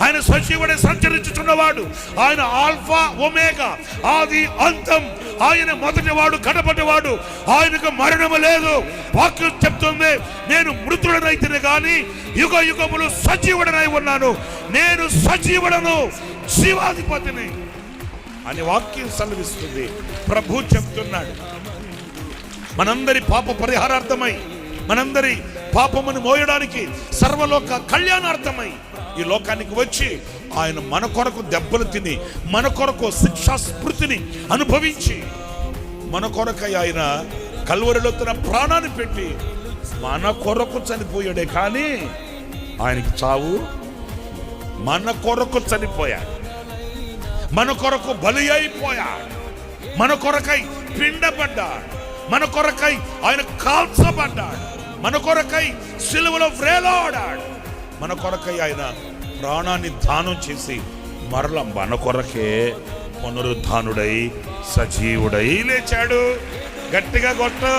ఆయన సజీవుడే సంచరించుచున్నవాడు. ఆయన alpha omega, ఆది అంతం. ఆయన మొదటివాడు, కడపటివాడు. ఆయనకు మరణము లేదు. వాక్యం చెప్తుంది, నేను మృతుడనైతే గాని యుగ యుగములు సజీవుడనై ఉన్నాను. నేను సజీవుడను, జీవాధిపతిని అని వాక్యం సెలవిస్తుంది. ప్రభు చెప్తున్నాడు. మనందరి పాప పరిహారార్థమై, మనందరి పాపమును మోయడానికి, సర్వలోక కళ్యాణార్థమై ఈ లోకానికి వచ్చి ఆయన మన కొరకు దెబ్బలు తిని, మన కొరకు శిక్షా స్మృతిని అనుభవించి, మన కొరకై ఆయన కల్వరిలో తన ప్రాణాన్ని పెట్టి మన కొరకు చనిపోయాడే. కానీ ఆయనకి చావు, మన కొరకు చనిపోయాడు, మన కొరకు బలి అయిపోయాడు, మన కొరకై పిండబడ్డాడు, మన కొరకై ఆయన కాల్చబడ్డాడు, మన కొరకై సిలువలో వ్రేలాడాడు, మన కొరకై ఆయన ప్రాణాన్ని దానం చేసి మరల మన కొరకే పునరుద్ధానుడై సజీవుడై లేచాడు. గట్టిగా కొట్టు.